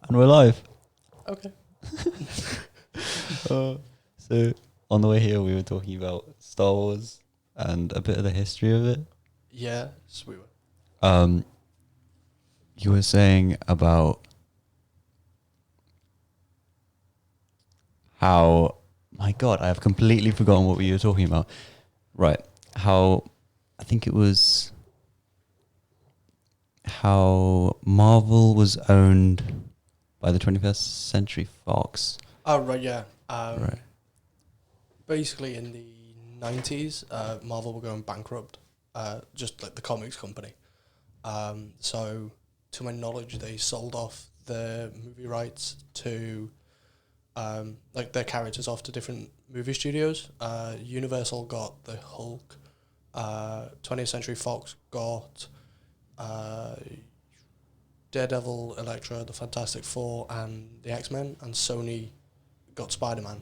And we're live. Okay. So on the way here, we were talking about Star Wars and a bit of the history of it. Yes, we were. You were saying about how, my God, I have completely forgotten what we were talking about. Right. How, I think it was how Marvel was owned by the 21st Century Fox. Oh, right, yeah. Right. Basically, in the 90s, Marvel were going bankrupt, just like the comics company. So, to my knowledge, they sold off their movie rights to, like, their characters off to different movie studios. Universal got the Hulk. 20th Century Fox got Daredevil, Elektra, the Fantastic Four, and the X-Men, and Sony got Spider-Man.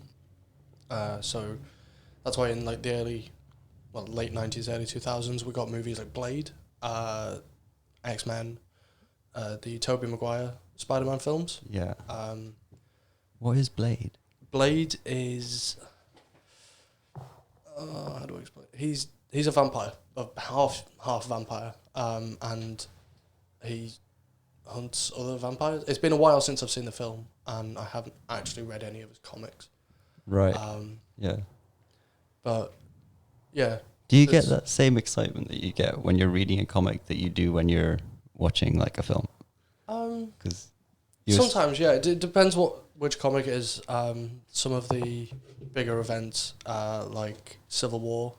So that's why in like the late 90s, early 2000s, we got movies like Blade, X-Men, the Tobey Maguire Spider-Man films. Yeah. What is Blade? Blade is... how do I explain? He's a vampire, half vampire, and he hunts other vampires. It's been a while since I've seen the film, and I haven't actually read any of his comics. Right. Yeah. But yeah. Do you get that same excitement that you get when you're reading a comic that you do when you're watching like a film? Because sometimes, yeah. It depends which comic it is. Some of the bigger events, like Civil War.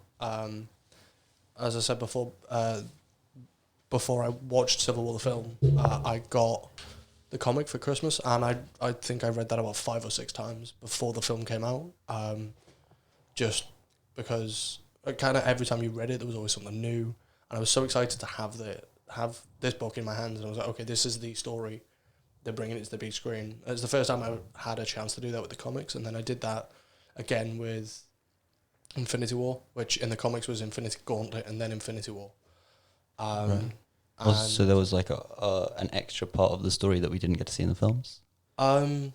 As I said before I watched Civil War the film, I got the comic for Christmas, and I think I read that about 5 or 6 times before the film came out. Just because kind of every time you read it, there was always something new, and I was so excited to have this book in my hands, and I was like, okay, this is the story. They're bringing it to the big screen. It was the first time I had a chance to do that with the comics, and then I did that again with Infinity War, which in the comics was Infinity Gauntlet and then Infinity War. right. So there was like an extra part of the story that we didn't get to see in the films? Kind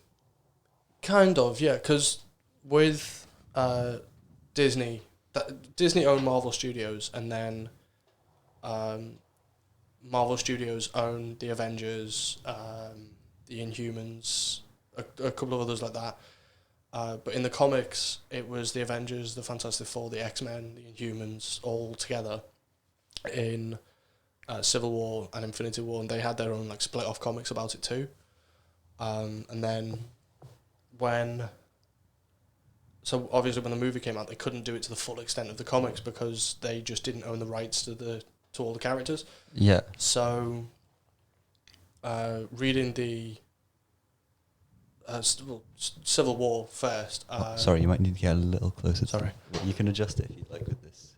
of, yeah, because with Disney, Disney owned Marvel Studios, and then Marvel Studios owned the Avengers, the Inhumans, a couple of others like that. But in the comics, it was the Avengers, the Fantastic Four, the X-Men, the Inhumans, all together in Civil War and Infinity War, and they had their own like split-off comics about it too. And then so obviously when the movie came out, they couldn't do it to the full extent of the comics because they just didn't own the rights to all the characters. Yeah. So, reading the Civil War first. Sorry, you might need to get a little closer. Sorry. You can adjust it if you'd like with this.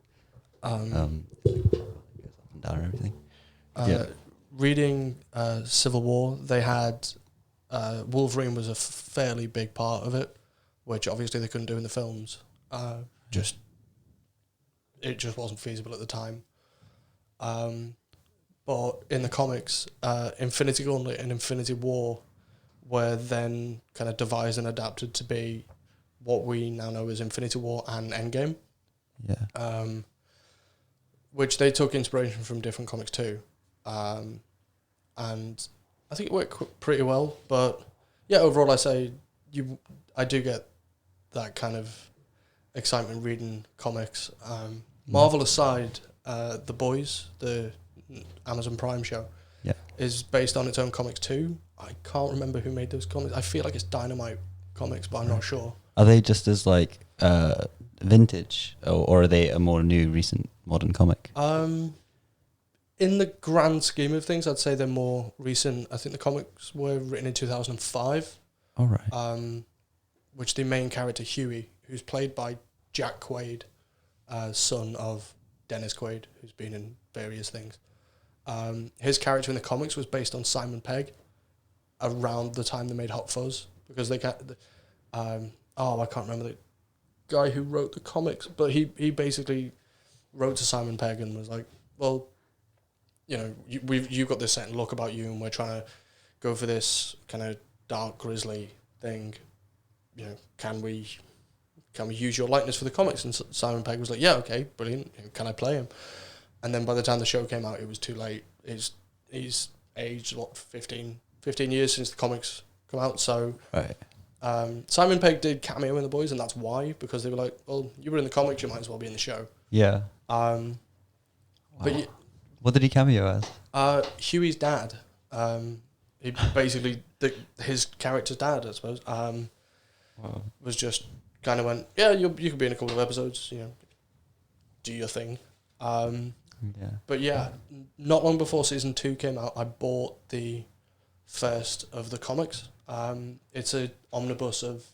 Goes up and down and everything. Reading Civil War, they had Wolverine was a fairly big part of it, which obviously they couldn't do in the films. It just wasn't feasible at the time. But in the comics, Infinity Gauntlet and Infinity War were then kind of devised and adapted to be what we now know as Infinity War and Endgame. Yeah. Which they took inspiration from different comics too. And I think it worked pretty well. But yeah, overall I say I do get that kind of excitement reading comics. Marvel aside, The Boys, the Amazon Prime show, is based on its own comics too. I can't remember who made those comics. I feel like it's Dynamite Comics, but I'm not sure. Are they just as like vintage, or are they a more new, recent, modern comic? In the grand scheme of things, I'd say they're more recent. I think the comics were written in 2005. All right. Which the main character, Huey, who's played by Jack Quaid, son of Dennis Quaid, who's been in various things. His character in the comics was based on Simon Pegg around the time they made Hot Fuzz, because they I can't remember the guy who wrote the comics, but he basically wrote to Simon Pegg and was like, well, you know, you've got this certain look about you, and we're trying to go for this kind of dark, grisly thing. You know, can we use your likeness for the comics? And Simon Pegg was like, yeah, okay, brilliant. Can I play him? And then by the time the show came out, it was too late. He's aged, 15 years since the comics come out. So Right. Simon Pegg did cameo in The Boys, and that's why, because they were like, well, you were in the comics, you might as well be in the show. Yeah. Wow. But what did he cameo as? Huey's dad. He basically, his character's dad, I suppose, was just kind of went, yeah, you could be in a couple of episodes, you know, do your thing. Yeah. But yeah, not long before season 2 came out, I bought the first of the comics. It's an omnibus of,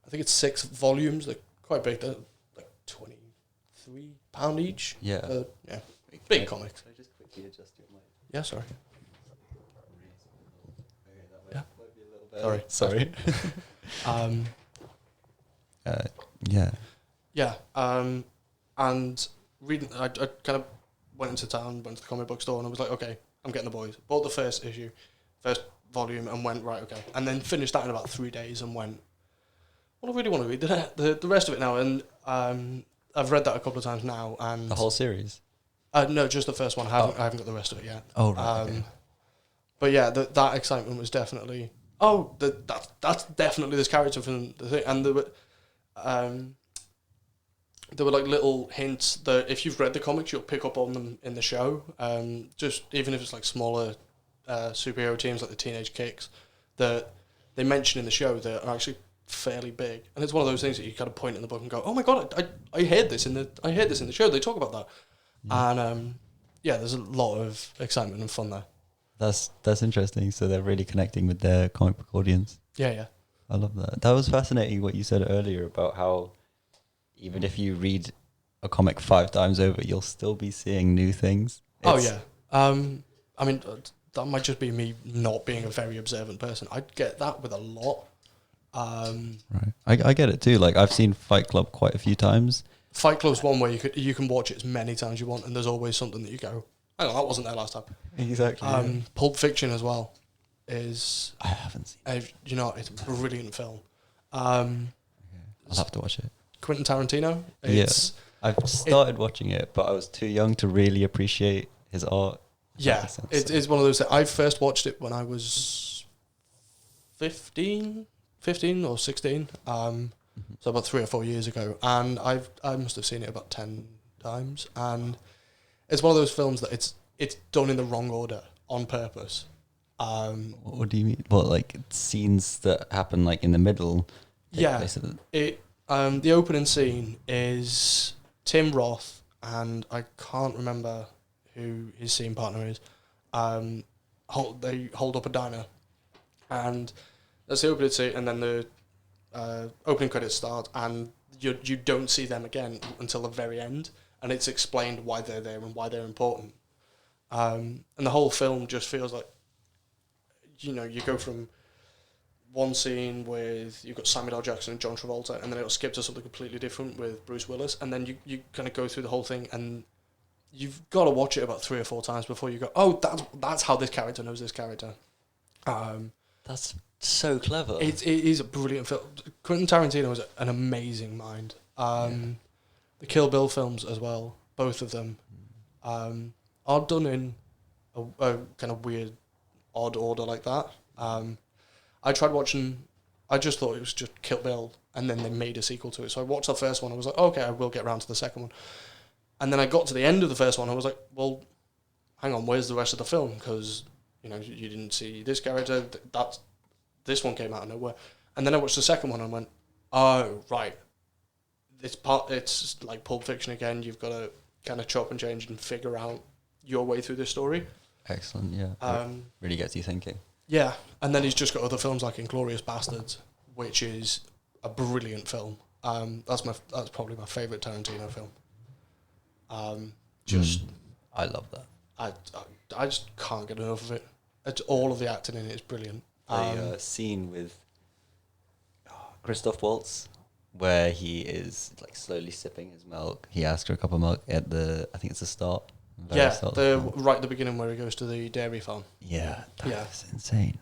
I think it's 6 volumes. They're quite big. They're like £23 each. Yeah. Yeah. Big comics. Can I just quickly adjust your mic? Yeah, sorry. Yeah. Sorry. Yeah. Yeah. And reading, I kind of went into town, went to the comic book store, and I was like, okay, I'm getting The Boys. Bought the first volume, and went, right, okay. And then finished that in about 3 days and went, well, I really want to read the rest of it now. And I've read that a couple of times now. And The whole series? no, just the first one. I haven't got the rest of it yet. Oh, right. Okay. But yeah, that excitement was definitely, that's definitely this character from the thing. And there were like little hints that if you've read the comics, you'll pick up on them in the show. Just even if it's like smaller superhero teams like the Teenage Kicks, that they mention in the show that are actually fairly big. And it's one of those things that you kind of point in the book and go, oh my god, I heard this in the show. They talk about that. Yeah. And there's a lot of excitement and fun there. That's interesting. So they're really connecting with their comic book audience. Yeah. I love that. That was fascinating what you said earlier about how even if you read a comic 5 times over, you'll still be seeing new things. I mean, that might just be me not being a very observant person. I get that with a lot. Right. I get it too. Like, I've seen Fight Club quite a few times. Fight Club's one where you can watch it as many times as you want, and there's always something that you go, hang on, that wasn't there last time. Exactly. Pulp Fiction as well is... I haven't seen it. It's a brilliant film. I'll have to watch it. Quentin Tarantino. I've started watching it, but I was too young to really appreciate his art. Yeah, it's one of those that I first watched it when I was 15 or 16. So about 3 or 4 years ago, and I must have seen it about 10 times. And it's one of those films that it's done in the wrong order on purpose. What do you mean? What, like scenes that happen like in the middle? The opening scene is Tim Roth, and I can't remember who his scene partner is. They hold up a diner, and that's the opening scene, and then the opening credits start, and you don't see them again until the very end, and it's explained why they're there and why they're important. And the whole film just feels like, you go from one scene with, you've got Samuel L. Jackson and John Travolta, and then it'll skip to something completely different with Bruce Willis, and then you kind of go through the whole thing, and you've got to watch it about 3 or 4 times before you go, oh, that's how this character knows this character. That's so clever. It is a brilliant film. Quentin Tarantino is an amazing mind. The Kill Bill films as well, both of them, are done in a kind of weird, odd order like that. I tried watching, I just thought it was just Kill Bill, and then they made a sequel to it. So I watched the first one, I was like, okay, I will get around to the second one. And then I got to the end of the first one, I was like, well, hang on, where's the rest of the film? Because, you didn't see this character, this one came out of nowhere. And then I watched the second one and went, oh, right. It's like Pulp Fiction again. You've got to kind of chop and change and figure out your way through this story. Excellent, yeah. Really gets you thinking. Yeah, and then he's just got other films like Inglourious Bastards, which is a brilliant film. That's probably my favourite Tarantino film. I love that. I just can't get enough of it. All of the acting in it is brilliant. The scene with Christoph Waltz, where he is like slowly sipping his milk. He asks for a cup of milk at I think it's the start. Right at the beginning where he goes to the dairy farm. Yeah, that's insane.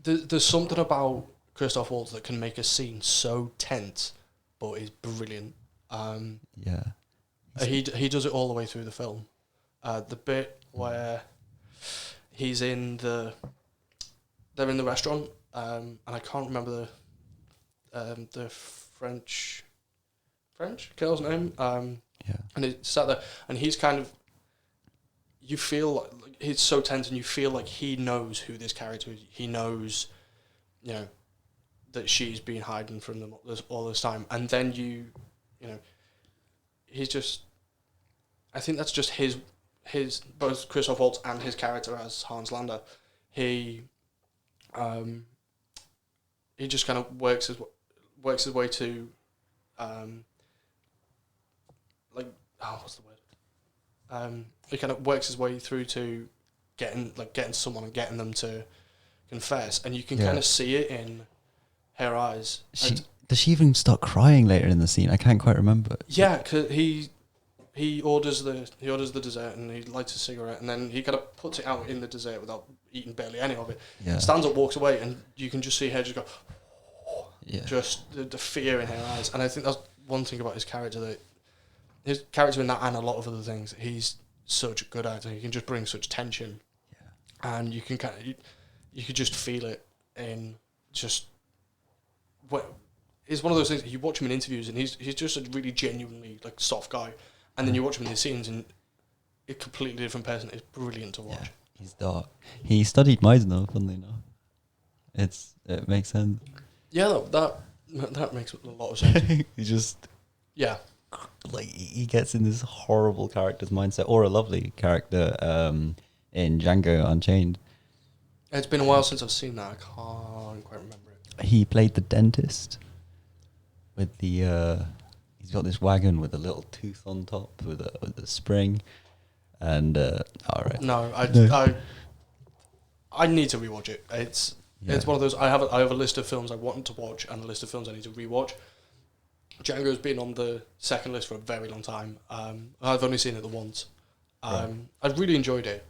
there's something about Christoph Waltz that can make a scene so tense, but is brilliant. Yeah. He does it all the way through the film. The bit where they're in the restaurant, and I can't remember the French girl's name. Yeah. And he sat there, and he's kind of, you feel like he's so tense, and you feel like he knows who this character is. He knows, that she's been hiding from them all this time, and then he's just. I think that's just his both Christoph Waltz and his character as Hans Landa. He just kind of works his way to, what's the word? He kind of works his way through to getting someone and getting them to confess, and you can kind of see it in her eyes. Does she even start crying later in the scene? I can't quite remember. Yeah, because he orders the dessert and he lights a cigarette, and then he kind of puts it out in the dessert without eating barely any of it. Yeah. Stands up, walks away, and you can just see her just go. Yeah. Just the fear in her eyes, and I think that's one thing about his character, that his character in that and a lot of other things, he's such a good actor. He can just bring such tension, and you can you could just feel it in just what. It's one of those things. You watch him in interviews, and he's just a really genuinely soft guy, and then you watch him in the scenes, and a completely different person. It's brilliant to watch. Yeah, he's dark. He studied Meisner, funnily enough. It makes sense. Yeah, that makes a lot of sense. He gets in this horrible character's mindset, or a lovely character in Django Unchained. It's been a while since I've seen that. I can't quite remember it. He played the dentist with the. He's got this wagon with a little tooth on top with a spring, and all right. No, I need to rewatch it. It's one of those. I have a list of films I want to watch and a list of films I need to rewatch. Django's been on the second list for a very long time. I've only seen it the once. I really enjoyed it,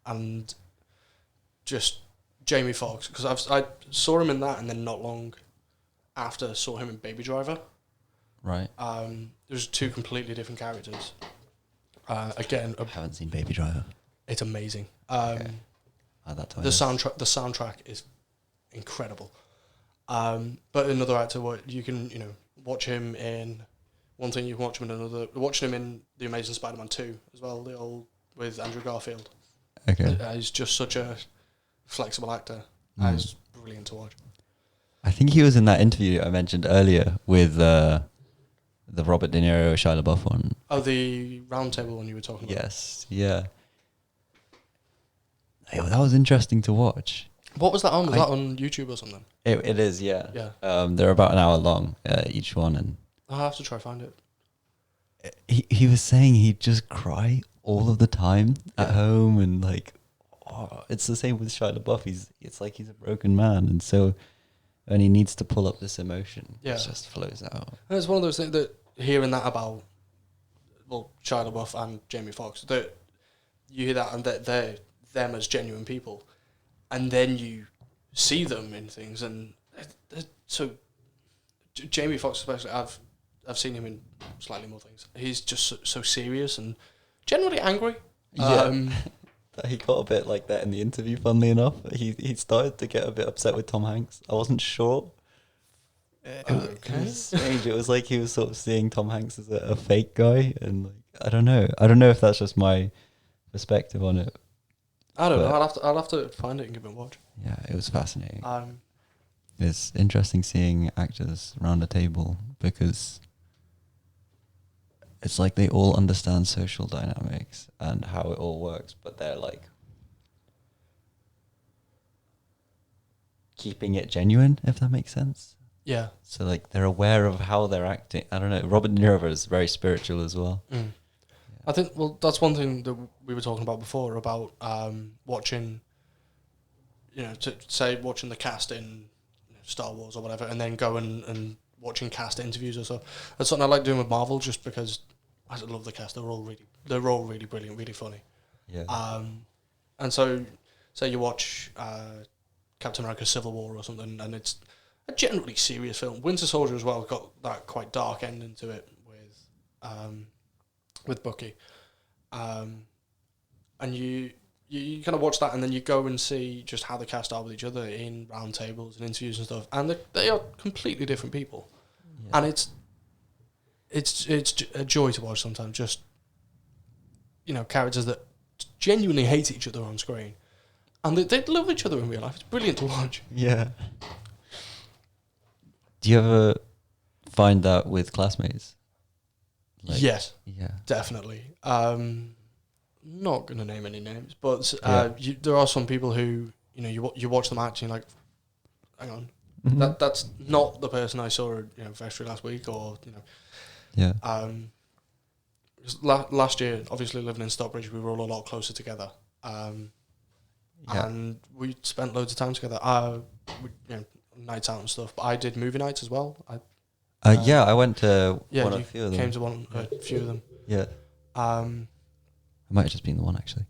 and just Jamie Foxx, because I saw him in that, and then not long after saw him in Baby Driver. Right. There's two completely different characters. Again, I haven't seen Baby Driver. It's amazing. Okay. The soundtrack is incredible. But another actor, you can watch him in one thing. You can watch him in another. Watching him in The Amazing Spider-Man 2 as well, the old with Andrew Garfield. Okay. He's just such a flexible actor. He's brilliant to watch. I think he was in that interview I mentioned earlier with the Robert De Niro Shia LaBeouf one. Oh, the roundtable one you were talking about. Yes. Yeah. That was interesting to watch. What was that on? Was that on YouTube or something? It is, yeah. Yeah. They're about an hour long, each one, and I'll have to try find it. He was saying he'd just cry all of the time at home, and it's the same with Shia LaBeouf. It's like he's a broken man, and so when he needs to pull up this emotion, it just flows out. And it's one of those things that hearing that about Shia LaBeouf and Jamie Foxx, that you hear that and that they're them as genuine people, and then you see them in things, and so Jamie Foxx especially, I've seen him in slightly more things. He's just so serious and generally angry. He got a bit like that in the interview, funnily enough. He started to get a bit upset with Tom Hanks. I wasn't sure. It was strange. It was like he was sort of seeing Tom Hanks as a fake guy, and I don't know if that's just my perspective on it. I don't know. I'll have to find it and give it a watch. Yeah, it was fascinating. It's interesting seeing actors around a table, because it's like they all understand social dynamics and how it all works, but they're keeping it genuine, if that makes sense. Yeah. So they're aware of how they're acting. I don't know. Robert De Niro is very spiritual as well. Mm. Yeah. I think that's one thing that we were talking about before about watching. Watching the cast in Star Wars or whatever, and then going and watching cast interviews or so. That's something I like doing with Marvel, just because I love the cast. They're all really brilliant, really funny. Yeah. And so, say you watch Captain America: Civil War or something, and it's a generally serious film. Winter Soldier as well got that quite dark ending to it with Bucky, and you kind of watch that, and then you go and see just how the cast are with each other in round tables and interviews and stuff, and they are completely different people, and it's a joy to watch sometimes. Just characters that genuinely hate each other on screen, and they love each other in real life. It's brilliant to watch. Yeah. Do you ever find that with classmates? Yes. Yeah. Definitely. Not going to name any names, but there are some people who you watch them act and you're like, hang on, that's not the person I saw at Vestry last week, or Yeah. Last year, obviously living in Stockbridge, we were all a lot closer together, and we spent loads of time together. Nights out and stuff. But I did movie nights as well. I went to a few of them. Came to a few of them. Yeah. It might have just been the one, actually.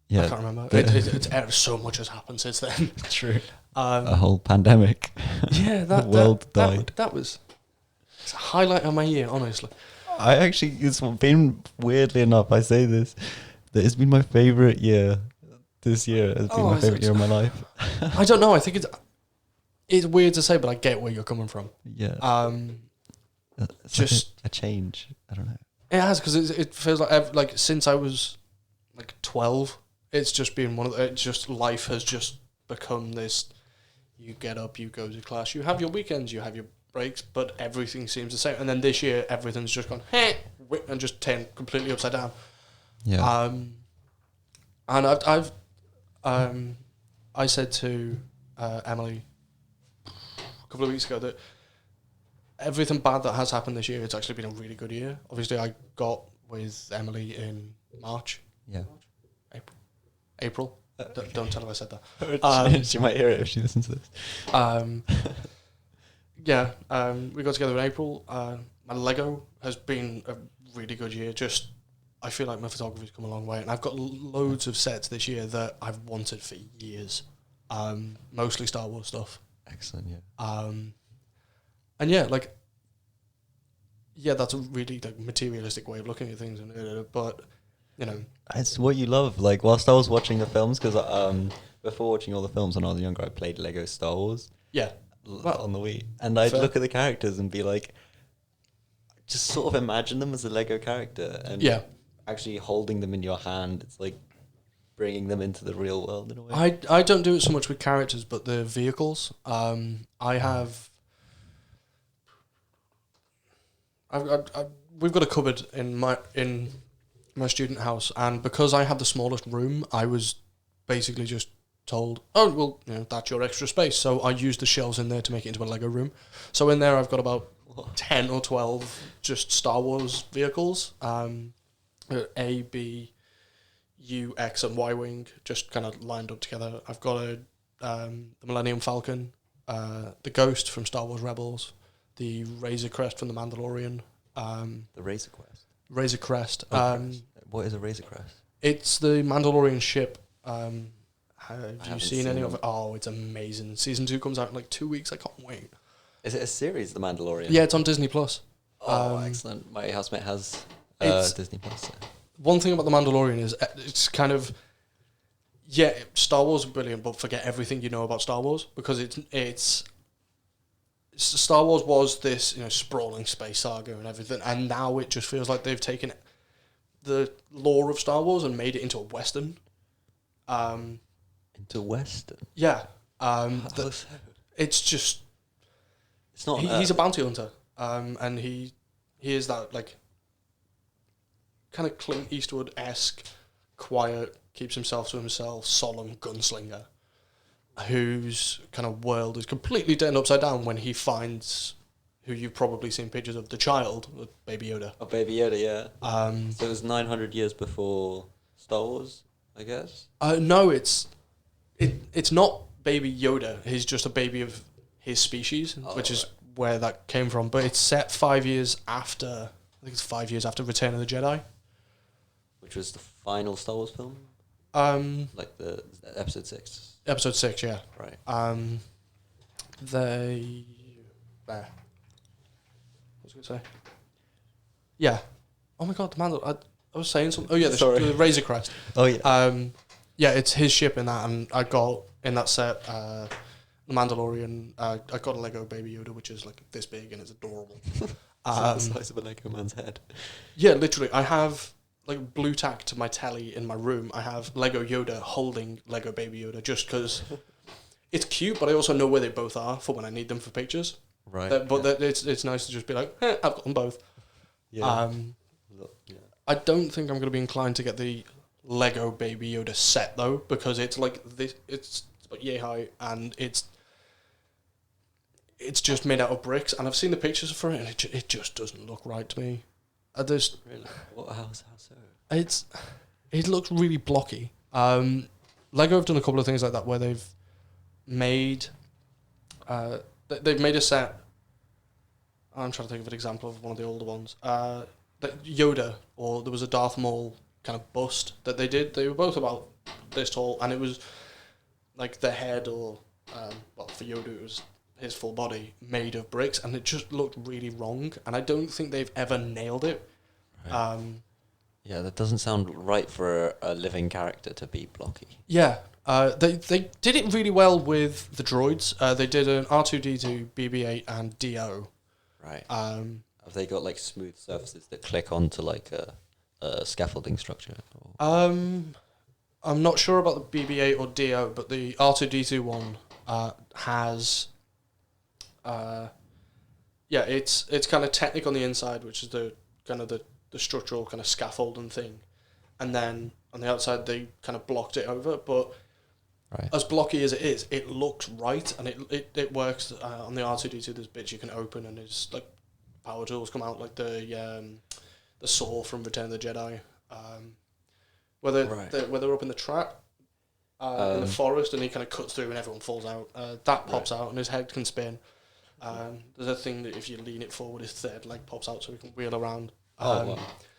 Yeah. I can't remember. So much has happened since then. True. A whole pandemic. Yeah, the world died. That was a highlight of my year, honestly. It's been, weirdly enough, I say this, that it's been my favourite year. This year has been my favourite year of my life. I don't know. I think it's weird to say, but I get where you're coming from. Yeah. It's just like a change. I don't know. It has, because it feels like since I was like 12, it's just been life has just become this. You get up, you go to class, you have your weekends, you have your breaks, but everything seems the same. And then this year, everything's just gone and just turned completely upside down. Yeah. And I said to Emily a couple of weeks ago that everything bad that has happened this year, it's actually been a really good year. Obviously, I got with Emily in March. Yeah. April. Don't tell her I said that. She might hear it if she listens to this. We got together in April. My Lego has been a really good year. I feel like my photography's come a long way, and I've got loads of sets this year that I've wanted for years. Mostly Star Wars stuff. Excellent, yeah. And that's a really materialistic way of looking at things, but it's what you love. Like, whilst I was watching the films, because before watching all the films when I was younger, I played Lego Star Wars. Yeah. On the Wii, and I'd look at the characters and be like, just sort of imagine them as a Lego character, and actually holding them in your hand, it's like bringing them into the real world in a way. I don't do it so much with characters, but the vehicles. We've got a cupboard in my student house, and because I had the smallest room, I was basically just told, that's your extra space. So I used the shelves in there to make it into a Lego room. So in there, I've got about 10 or 12 just Star Wars vehicles, A, B, U, X, and Y wing, just kind of lined up together. I've got the Millennium Falcon, the Ghost from Star Wars Rebels, the Razor Crest from The Mandalorian. The Razor Crest? Razor Crest. What is a Razor Crest? It's the Mandalorian ship. Have you seen any of it? Oh, it's amazing. Season 2 comes out in 2 weeks. I can't wait. Is it a series, The Mandalorian? Yeah, it's on Disney Plus. Oh, excellent. My housemate has Disney Plus. So. One thing about The Mandalorian is it's kind of... Yeah, Star Wars is brilliant, but forget everything you know about Star Wars, because it's Star Wars was this sprawling space saga and everything, and now it just feels like they've taken the lore of Star Wars and made it into a Western. Into Western? Yeah. It's just... It's not... He's a bounty hunter, and he is that, kind of Clint Eastwood-esque, quiet, keeps himself to himself, solemn gunslinger, whose kind of world is completely turned upside down when he finds who you've probably seen pictures of, the child, Baby Yoda. Oh, Baby Yoda, yeah. So it was 900 years before Star Wars, I guess? No, it's not Baby Yoda. He's just a baby of his species, which is where that came from. But it's set 5 years after... I think it's 5 years after Return of the Jedi. Which was the final Star Wars film? The Episode 6? Episode 6, yeah. Right. They... There. What was I going to say? Yeah. Oh my god, the Mandalorian. I was saying something. Oh yeah, the Razor Crest. Oh yeah. Yeah, it's his ship in that, and I got in that set the Mandalorian. I got a Lego Baby Yoda, which is like this big and it's adorable. The size of a Lego man's head. Yeah, literally. I have like blue tack to my telly in my room. I have Lego Yoda holding Lego Baby Yoda just because it's cute, but I also know where they both are for when I need them for pictures. Right. It's nice to just be like, I've got them both. Yeah. I don't think I'm going to be inclined to get the Lego Baby Yoda set though, because it's like this. It's like yay high, and it's just made out of bricks. And I've seen the pictures for it, and it just doesn't look right to me. Really? How so? It looks really blocky. Lego have done a couple of things like that where they've made a set. I'm trying to think of an example of one of the older ones. That Yoda, or there was a Darth Maul kind of bust that they did. They were both about this tall, and it was like the head, or for Yoda it was his full body made of bricks, and it just looked really wrong. And I don't think they've ever nailed it. Right. Yeah, that doesn't sound right for a living character to be blocky. Yeah, they did it really well with the droids. They did an R2D2, BB-8, and DO. Right. Have they got like smooth surfaces that click onto like a scaffolding structure? I'm not sure about the BB-8 or DO, but the R2D2 one has. It's kind of Technic on the inside, which is the kind of the structural kind of scaffolding thing, and then on the outside they kind of blocked it over. But as blocky as it is, it looks right, and it works. On the R2D2, there's bits you can open, and it's like power tools come out, like the saw from Return of the Jedi. Where they're up in the trap in the forest, and he kind of cuts through and everyone falls out. That pops out and his head can spin. There's a thing that if you lean it forward, his third leg pops out so he can wheel around. Wow.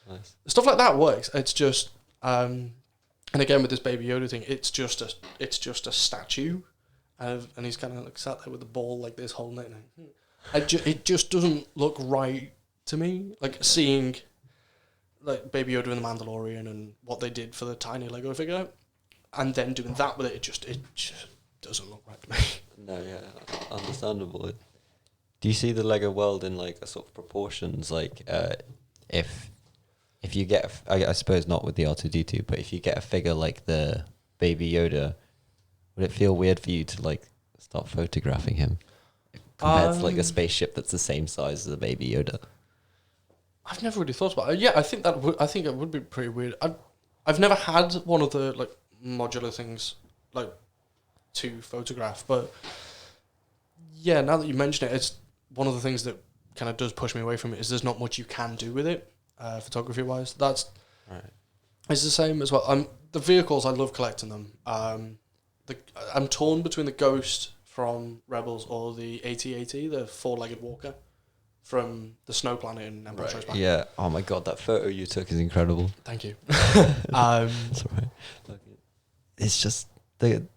Nice. Stuff like that works. It's just, and again with this Baby Yoda thing, it's just a statue, and he's kind of like sat there with the ball like this, holding it. And it just doesn't look right to me. Like seeing like Baby Yoda in The Mandalorian and what they did for the tiny Lego figure, and then doing that with it, it just doesn't look right to me. No, yeah, understandable. Do you see the Lego world in like a sort of proportions? Like, if you get, I suppose not with the R2D2, but if you get a figure like the Baby Yoda, would it feel weird for you to like start photographing him compared to like a spaceship that's the same size as a Baby Yoda? I've never really thought about it. Yeah, I think it would be pretty weird. I've never had one of the like modular things like to photograph, but yeah, now that you mention it, it's one of the things that kind of does push me away from it. Is there's not much you can do with it, photography wise. That's right. It's the same as well. The vehicles, I love collecting them. I'm torn between the Ghost from Rebels or the AT-AT, the four-legged walker from the Snow Planet in Empire Strikes Back. Yeah. Oh my god, that photo you took is incredible. Thank you. That's all right. It's just the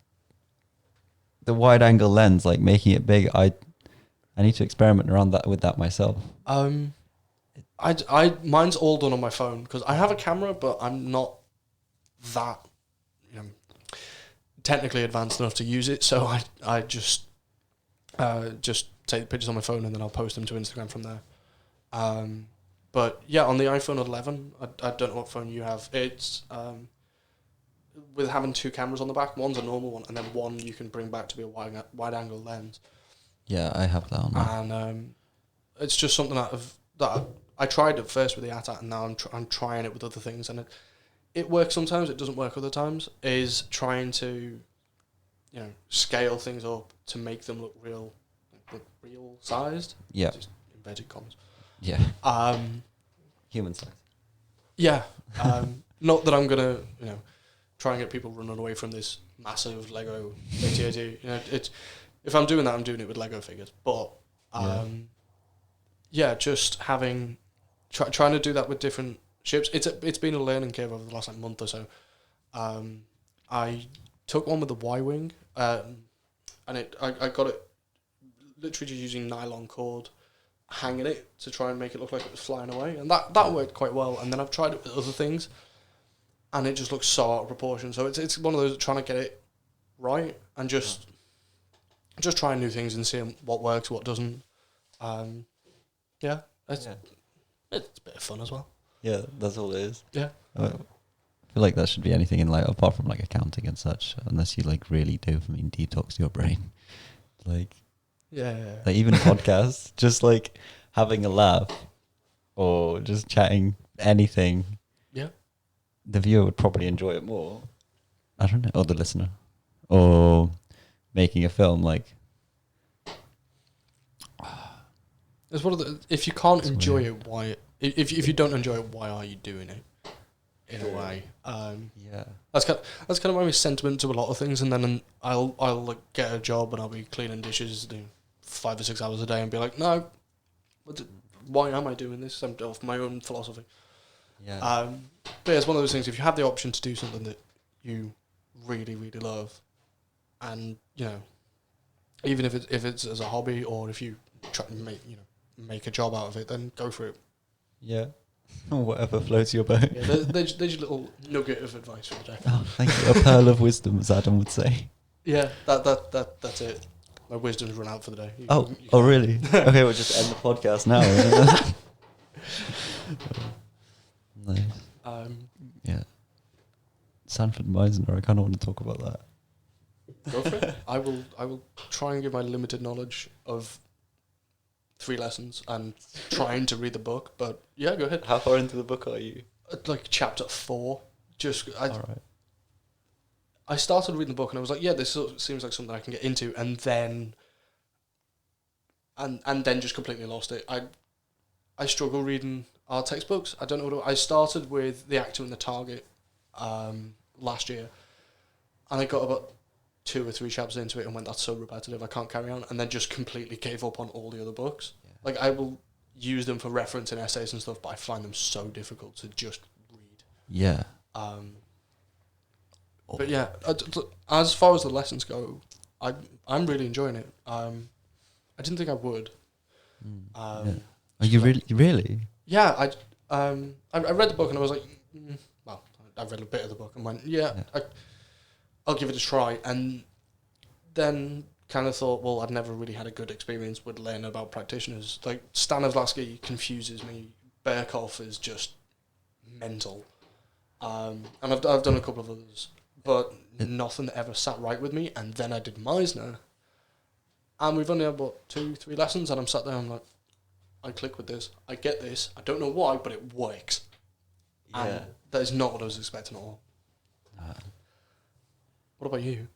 wide angle lens, like making it big. I need to experiment around that with that myself. Mine's all done on my phone because I have a camera, but I'm not that technically advanced enough to use it. So I just take pictures on my phone and then I'll post them to Instagram from there. But yeah, on the iPhone 11, I don't know what phone you have. It's with having two cameras on the back. One's a normal one, and then one you can bring back to be a wide angle lens. Yeah, I have that on there. And it's just something that I tried at first with the AT-AT, and now I'm trying it with other things, and it works sometimes. It doesn't work other times. Is trying to scale things up to make them look real sized. Yeah. Just inverted commas. Yeah. Human size. Yeah. Not that I'm gonna try and get people running away from this massive Lego AT-AT. It's if I'm doing that, I'm doing it with Lego figures. But just having trying to do that with different ships. It's been a learning curve over the last month or so. I took one with the Y-wing, and I got it literally just using nylon cord, hanging it to try and make it look like it was flying away, and that worked quite well. And then I've tried it with other things, and it just looks so out of proportion. So it's one of those trying to get it right and just trying new things and seeing what works, what doesn't. It's a bit of fun as well. Yeah, that's all it is. Yeah. I feel like that should be anything in like, apart from like accounting and such, unless you like really dopamine detox your brain. Like, yeah. like even podcasts, just like having a laugh or just chatting anything. Yeah. The viewer would probably enjoy it more. I don't know, or the listener, or making a film like. It's one of the. If you can't enjoy it, why? If you don't enjoy it, why are you doing it? In a way, Yeah. That's kind of my sentiment to a lot of things. And then I'll like get a job and I'll be cleaning dishes, doing 5 or 6 hours a day, and be like, no, why am I doing this? I'm off my own philosophy. Yeah. But yeah, it's one of those things. If you have the option to do something that you really, really love, and you know, even if it's as a hobby, or if you try to make a job out of it, then go for it. Yeah. Whatever floats your boat. Yeah, there's your little nugget of advice for the day. Oh, thank you. A pearl of wisdom, as Adam would say. Yeah, that's it. My wisdom's run out for the day. You really? Okay, we'll just end the podcast now. Nice. Yeah. Sanford Meisner, I kind of want to talk about that. Go for it. I will try and give my limited knowledge of 3 lessons and trying to read the book, but yeah, go ahead. How far into the book are you? Like chapter 4. All right. I started reading the book and I was like, yeah, this sort of seems like something I can get into, and then just completely lost it. I struggle reading our textbooks. I don't know I started with The Actor and the Target last year, and I got about 2 or 3 chapters into it and went, that's so repetitive, I can't carry on, and then just completely gave up on all the other books. Yeah. Like, I will use them for reference in essays and stuff, but I find them so difficult to just read. Yeah. But yeah, as far as the lessons go, I'm really enjoying it. I didn't think I would. Yeah. Are you really? Yeah, I read the book and I was like, well, I read a bit of the book and went, yeah. I'll give it a try, and then kind of thought, well, I've never really had a good experience with learning about practitioners. Like, Stanislavski confuses me. Berkhoff is just mental. And I've done a couple of others, but nothing ever sat right with me. And then I did Meisner, and we've only had about 2-3 lessons, and I'm sat there, I'm like, I click with this, I get this, I don't know why, but it works. Yeah. And that is not what I was expecting at all. What about you?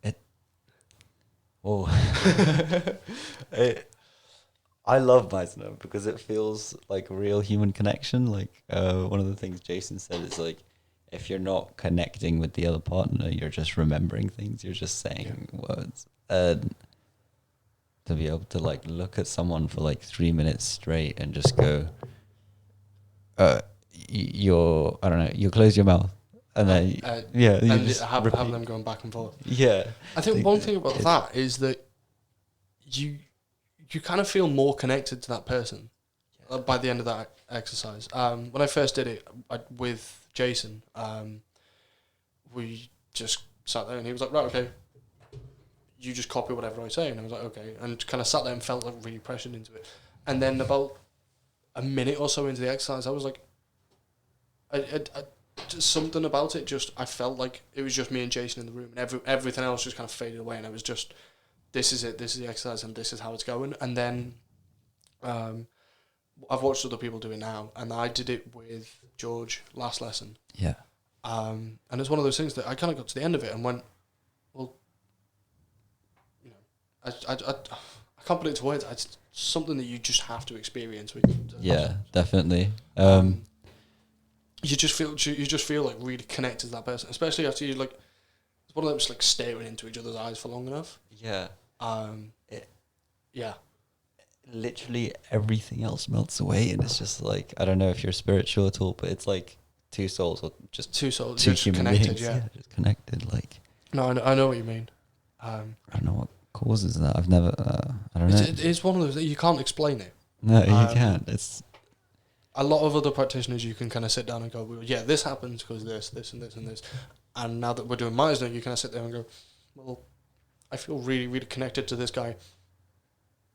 I love Meisner because it feels like a real human connection. Like one of the things Jason said is like, if you're not connecting with the other partner, you're just remembering things. You're just saying words. And to be able to like look at someone for like 3 minutes straight and just go, you close your mouth. And then, and have them going back and forth. Yeah. I think one thing about that is that you kind of feel more connected to that person by the end of that exercise. When I first did it with Jason, we just sat there and he was like, right, okay, you just copy whatever I say. And I was like, okay. And kind of sat there and felt like really pressured into it. And then about a minute or so into the exercise, I was like, just something about it, I felt like it was just me and Jason in the room, and everything else just kind of faded away, and it was just, this is it, this is the exercise, and this is how it's going. And then I've watched other people do it now, and I did it with George last lesson. Yeah. And it's one of those things that I kind of got to the end of it and went, well, you know, I can't put it into words. It's something that you just have to experience. Yeah, definitely. You just feel like really connected to that person, especially after you like. It's one of them just like staring into each other's eyes for long enough. Yeah. Yeah. Literally everything else melts away, and it's just like, I don't know if you're spiritual at all, but it's like 2 souls or just 2 souls, two just human connected. beings. Yeah, just connected. Like, No, I know what you mean. I don't know what causes that. I've never. I don't know. It's one of those that you can't explain it. No, you can't. It's a lot of other practitioners. You can kind of sit down and go, well, yeah, this happens because this, and this, and this. And now that we're doing Meisner, you kind of sit there and go, well, I feel really, really connected to this guy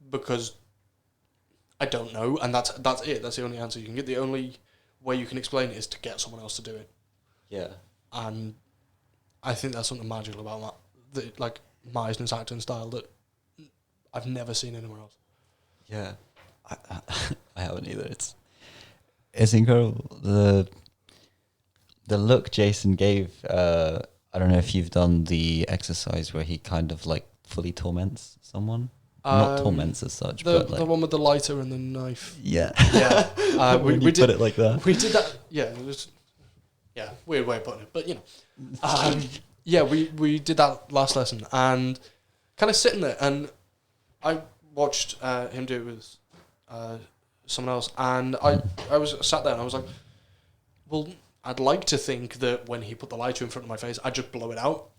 because I don't know, and that's it. That's the only answer you can get. The only way you can explain it is to get someone else to do it. Yeah. And I think that's something magical about that, like Meisner's acting style that I've never seen anywhere else. Yeah, I haven't either. It's incredible. The look Jason gave. I don't know if you've done the exercise where he kind of like fully torments someone. Not torments as such, but like the one with the lighter and the knife. Yeah, yeah. We did put it like that. We did that. Yeah, it was. Yeah, weird way of putting it, but you know. Yeah, we did that last lesson and kind of sitting there, and I watched him do it with someone else, and I was sat there and I was like, well, I'd like to think that when he put the lighter in front of my face, I'd just blow it out.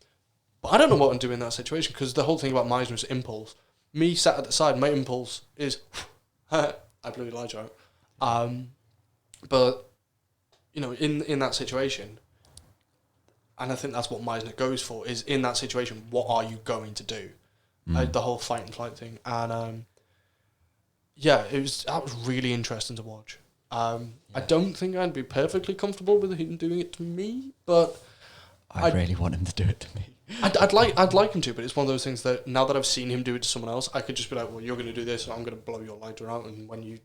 But I don't know what I'm doing in that situation, because the whole thing about Meisner is impulse. Me sat at the side, my impulse is, I blew the lighter out. But, you know, in that situation, and I think that's what Meisner goes for, is in that situation, what are you going to do? The whole fight and flight thing. And, yeah, that was really interesting to watch. I don't think I'd be perfectly comfortable with him doing it to me, but I really want him to do it to me. I'd like him to, but it's one of those things that now that I've seen him do it to someone else, I could just be like, well, you're going to do this, and I'm going to blow your lighter out, and when you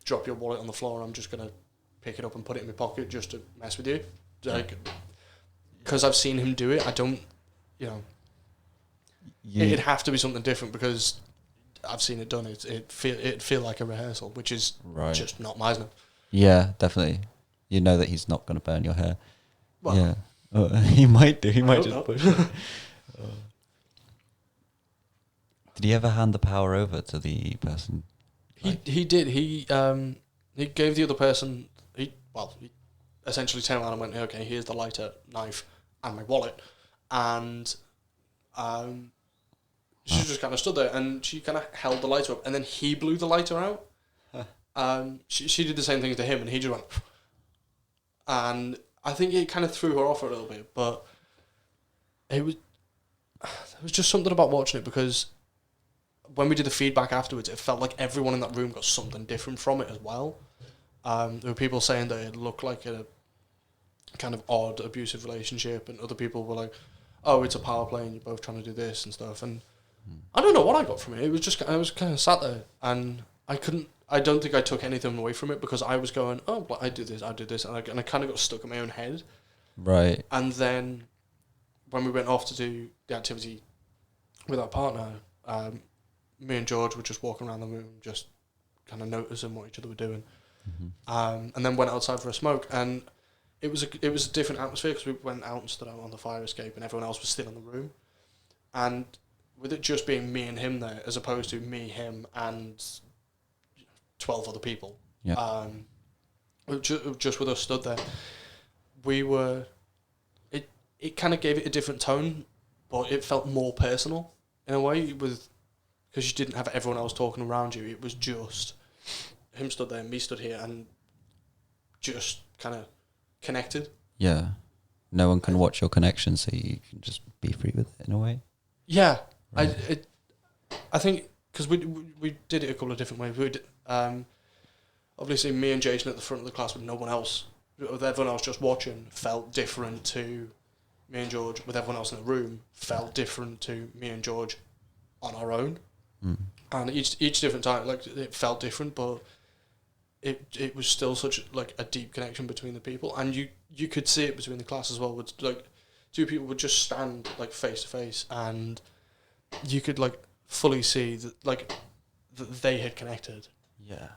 drop your wallet on the floor, I'm just going to pick it up and put it in my pocket just to mess with you, like, because I've seen him do it. I don't, it'd have to be something different because I've seen it done. It'd feel like a rehearsal, which is just not Meisner. Yeah, definitely. You know that he's not going to burn your hair. Well, yeah, he might do. He might just push it. Did he ever hand the power over to the person? He did. He gave the other person. He essentially turned around and went, "Okay, here's the lighter, knife, and my wallet," and she just kind of stood there and she kind of held the lighter up, and then he blew the lighter out. She did the same thing to him, and he just went, and I think it kind of threw her off a little bit, but there was just something about watching it, because when we did the feedback afterwards, it felt like everyone in that room got something different from it as well. There were people saying that it looked like a kind of odd, abusive relationship, and other people were like, oh, it's a power play and you're both trying to do this and stuff. And I don't know what I got from it. It was just, I was kind of sat there, and I don't think I took anything away from it, because I was going, oh, well, I do this, and I kind of got stuck in my own head. Right. And then when we went off to do the activity with our partner, me and George were just walking around the room, just kind of noticing what each other were doing. And then went outside for a smoke, and it was a different atmosphere, because we went out and stood out on the fire escape, and everyone else was still in the room. And with it just being me and him there, as opposed to me, him, and 12 other people, just with us stood there, it kind of gave it a different tone, but it felt more personal in a way, because you didn't have everyone else talking around you. It was just him stood there, me stood here, and just kind of connected. Yeah. No one can watch your connection, so you can just be free with it in a way. Yeah. Right. I think, because we did it a couple of different ways. We did, obviously, me and Jason at the front of the class with no one else, with everyone else just watching, felt different to me and George. With everyone else in the room, felt different to me and George on our own. And each different time, like, it felt different, but it was still such like a deep connection between the people, and you could see it between the class as well. With like two people would just stand like face to face, and you could like fully see that that they had connected. Yeah.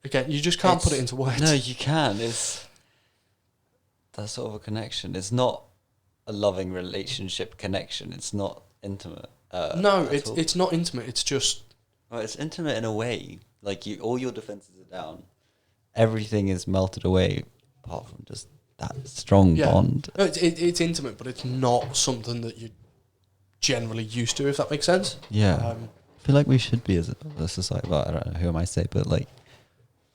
Again, you just can't put it into words. No, you can. It's that sort of a connection. It's not a loving relationship connection. It's not intimate. No, it's not intimate. It's just. Well, it's intimate in a way. Like all your defenses are down. Everything is melted away, apart from just that strong bond. No, it's intimate, but it's not something that you're generally used to, if that makes sense. Yeah. I feel like we should be as a society. Well, I don't know who am I say, but like,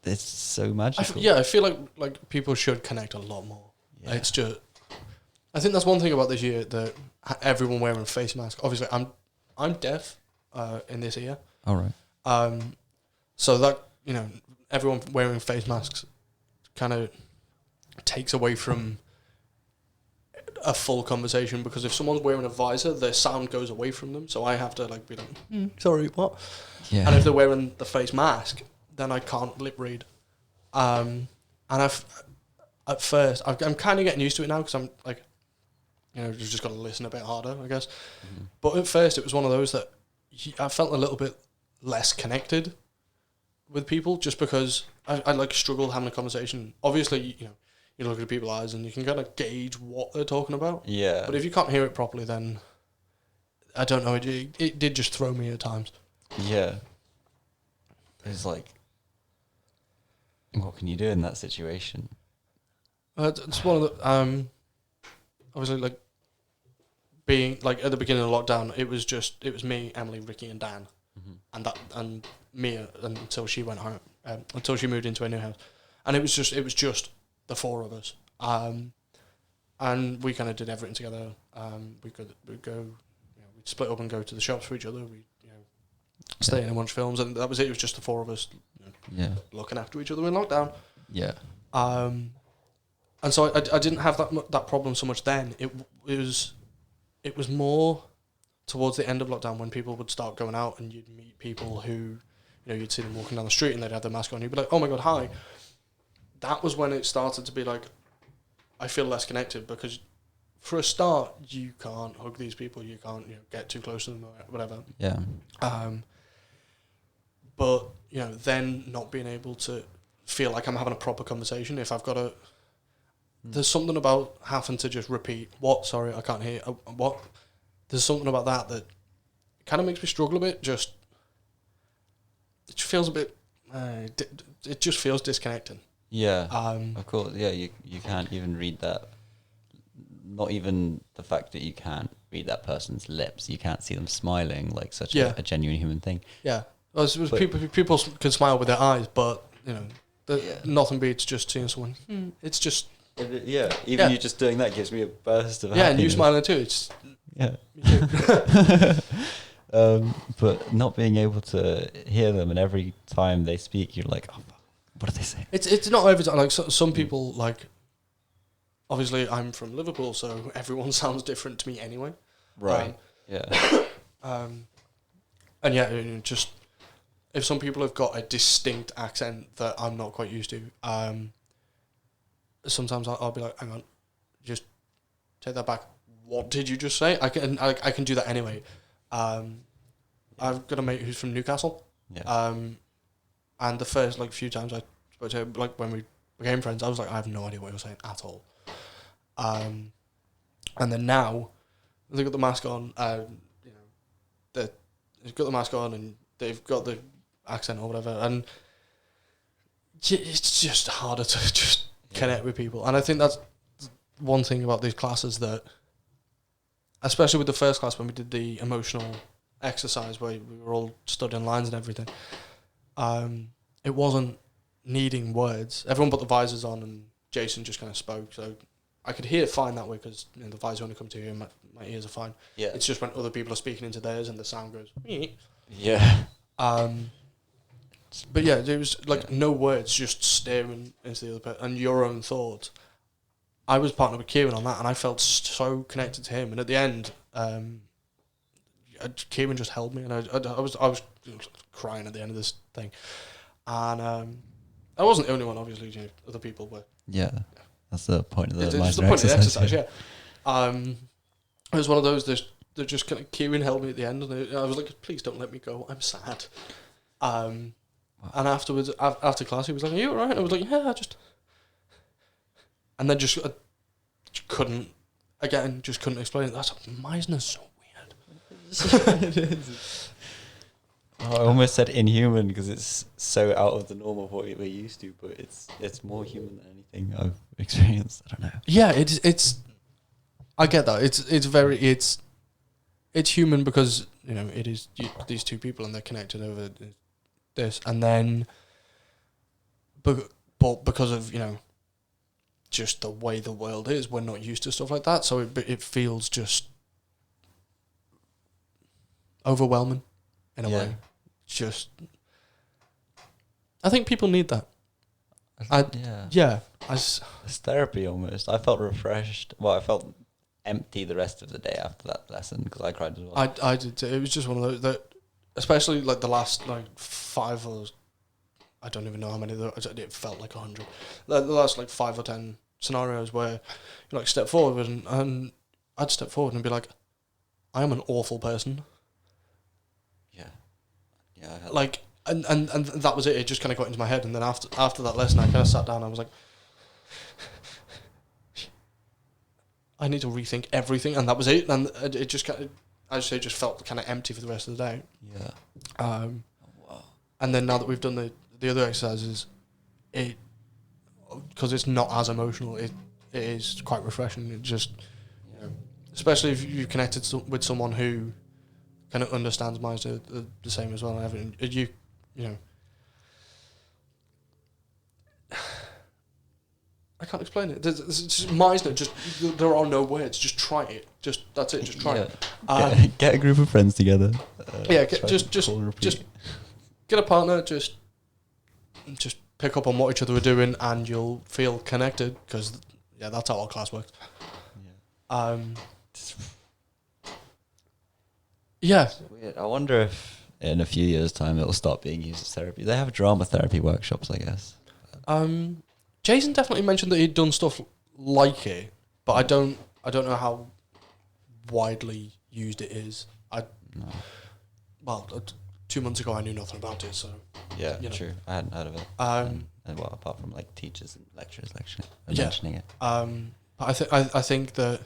it's so magical. I feel like people should connect a lot more. Yeah. It's just, I think that's one thing about this year, that everyone wearing face masks. Obviously, I'm deaf in this ear. All right. So that, you know, everyone wearing face masks kind of takes away from a full conversation, because if someone's wearing a visor, their sound goes away from them. So I have to like be like, sorry, what? Yeah. And if they're wearing the face mask, then I can't lip read. And at first, I'm kind of getting used to it now, because I'm like, you know, you've just got to listen a bit harder, I guess. Mm-hmm. But at first, it was one of those that I felt a little bit less connected with people, just because I like struggle having a conversation. Obviously, you know, you look at people's eyes and you can kind of gauge what they're talking about. Yeah. But if you can't hear it properly, then I don't know. It did just throw me at times. Yeah. It's like, what can you do in that situation? It's one of the obviously, like, being like at the beginning of lockdown, it was me, Emily, Ricky, and Dan, and Mia until she went home, until she moved into a new house, and it was just the four of us, and we kind of did everything together. We'd go, you know, we'd split up and go to the shops for each other. We, you know, stay in and watch films, and that was it. It was just the four of us, you know, looking after each other in lockdown. Yeah. And so I didn't have that problem so much then. It was more towards the end of lockdown, when people would start going out and you'd meet people who, you know, you'd see them walking down the street and they'd have their mask on. You'd be like, oh my God, hi. That was when it started to be like, I feel less connected, because for a start, you can't hug these people. You can't, you know, get too close to them or whatever. Yeah. But, you know, then not being able to feel like I'm having a proper conversation. If I've got to... There's something about having to just repeat, what? Sorry, I can't hear. What? There's something about that kind of makes me struggle a bit. Just... It just feels a bit... it just feels disconnecting. Yeah, of course. Yeah, you can't even read that. Not even the fact that you can't read that person's lips. You can't see them smiling like such a genuine human thing. Yeah. Well, people can smile with their eyes, but, you know, nothing beats just seeing someone. It's just... you just doing that gives me a burst of happiness. And you smiling too. It's but not being able to hear them, and every time they speak, you're like, oh, what do they say? It's not every time. Like some people, like, obviously I'm from Liverpool, so everyone sounds different to me anyway. Right. And just if some people have got a distinct accent that I'm not quite used to, sometimes I'll be like, hang on, just take that back. What did you just say? I can do that anyway. I've got a mate who's from Newcastle. Yeah. And the first few times I spoke to him, like when we became friends, I was like, I have no idea what you're saying at all. And then now they've got the mask on, they've got the mask on and they've got the accent or whatever, and it's just harder to just connect with people. And I think that's one thing about these classes, that especially with the first class when we did the emotional exercise where we were all studying lines and everything, it wasn't needing words. Everyone put the visors on and Jason just kind of spoke, so I could hear fine that way because the visor only come to here and my ears are fine. Yeah. It's just when other people are speaking into theirs and the sound goes yeah. But yeah, there was no words, just staring into the other person and your own thoughts. I was partnered with Kieran on that, and I felt so connected to him. And at the end, Kieran just held me, and I was crying at the end of this thing. And I wasn't the only one, obviously. Other people were. Yeah, that's the point of the exercise. Point of the exercise. Yeah. It was one of those that just kind of Kieran held me at the end, and I was like, "Please don't let me go. I'm sad." And afterwards, after class, he was like, "Are you alright?" And I was like, "Yeah, I just." And then just couldn't explain it. That's Meisner's so weird. I almost said inhuman because it's so out of the norm of what we're used to, but it's more human than anything I've experienced. I don't know. Yeah, it's. I get that. It's human because it is these two people and they're connected over this, and then, but because of just the way the world is, we're not used to stuff like that, so it feels just overwhelming in a way. Just, I think people need that. It's therapy almost. I felt refreshed. Well, I felt empty the rest of the day after that lesson because I cried as well. I did too. It was just one of those that, especially like the last 5 or I don't even know how many. It felt like 100. The last 5 or 10 scenarios where you step forward and I'd step forward and be like, I am an awful person. Yeah. And that was it. It just kind of got into my head, and then after that lesson, I kind of sat down. And I was like, I need to rethink everything, and that was it. And it just kind of, I just say, just felt kind of empty for the rest of the day. Yeah. Wow. And then now that we've done the other exercises, because it's not as emotional, it is quite refreshing. It just, especially if you've connected with someone who kind of understands Meisner the same as well, and everything. I can't explain it. It's Meisner. Just there are no words. Just try it. That's it. Just try it. Get a group of friends together. Just get a partner. Just pick up on what each other are doing, and you'll feel connected. Because that's how our class works. Yeah. It's weird. I wonder if in a few years' time it'll stop being used as therapy. They have drama therapy workshops, I guess. Jason definitely mentioned that he'd done stuff like it, but I don't know how widely used it is. No. Well, 2 months ago I knew nothing about it, so yeah, true. I hadn't heard of it. And apart from teachers and lecturers mentioning it. But I think that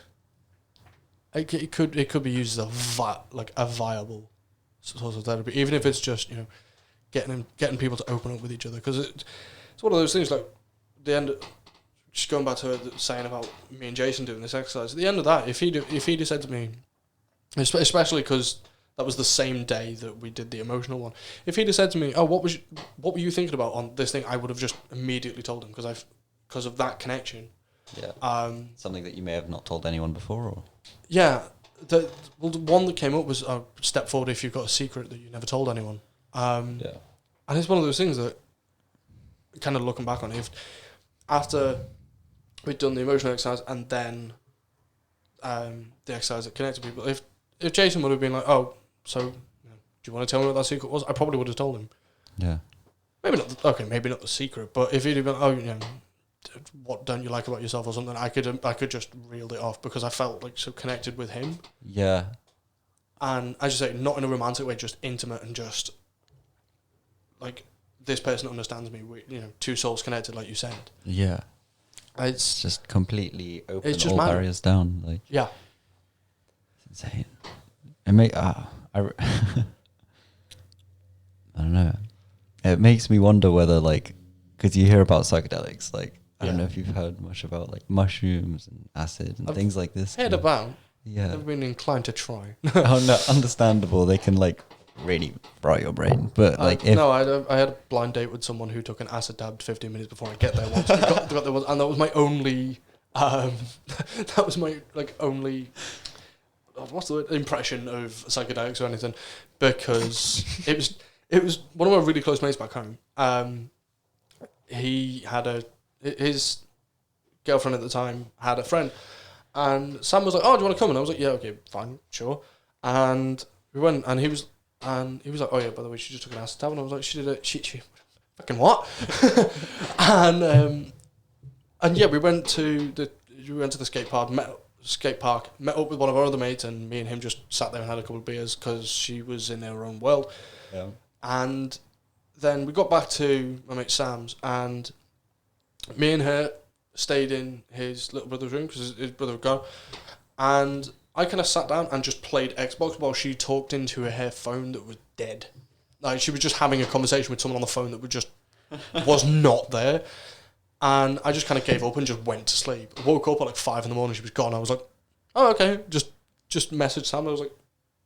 it could be used as a viable source of therapy, even if it's just getting people to open up with each other, because it's one of those things the end. Just going back to saying about me and Jason doing this exercise, at the end of that, if he'd said to me, especially because that was the same day that we did the emotional one, if he'd said to me, "Oh, what were you thinking about on this thing?" I would have just immediately told him because of that connection. Yeah. Something that you may have not told anyone before, or yeah. The one that came up was step forward if you've got a secret that you never told anyone. And it's one of those things that, kind of looking back on it, after we'd done the emotional exercise and then the exercise that connected people, if Jason would have been like, "Oh, so do you want to tell me what that secret was?" I probably would have told him. Yeah. Maybe not. Maybe not the secret, but if he'd have been, "Oh, what don't you like about yourself?" or something, I could just reeled it off because I felt so connected with him. Yeah. And as you say, not in a romantic way, just intimate and just this person understands me. We, two souls connected, like you said. Yeah. It's just completely open just all barriers down. Yeah. It's insane. I don't know. It makes me wonder whether because you hear about psychedelics, I don't know if you've heard much about mushrooms and acid and things like this. Heard about. Yeah. I've been inclined to try. Oh no, understandable. They can really fry your brain, but I had a blind date with someone who took an acid dab 15 minutes before I get there. Once got there, and that was my only. That was my only. What's the word? Impression of psychedelics or anything, because it was one of my really close mates back home. He had his girlfriend at the time had a friend, and Sam was like, "Oh, do you want to come?" And I was like, "Yeah, okay, fine, sure." And we went, and he was like, "Oh yeah, by the way, she just took an acid tab," and I was like, "She did it? She fucking what?" and yeah, we went to the skate park, met up with one of our other mates, and me and him just sat there and had a couple of beers because she was in her own world. Yeah. And then we got back to my mate Sam's, and me and her stayed in his little brother's room because his brother had gone, and I kind of sat down and just played Xbox while she talked into her phone that was dead. Like she was just having a conversation with someone on the phone that was not there. And I just kind of gave up and just went to sleep. I woke up at like 5 a.m. She was gone. I was like, oh, okay. Just messaged Sam. I was like,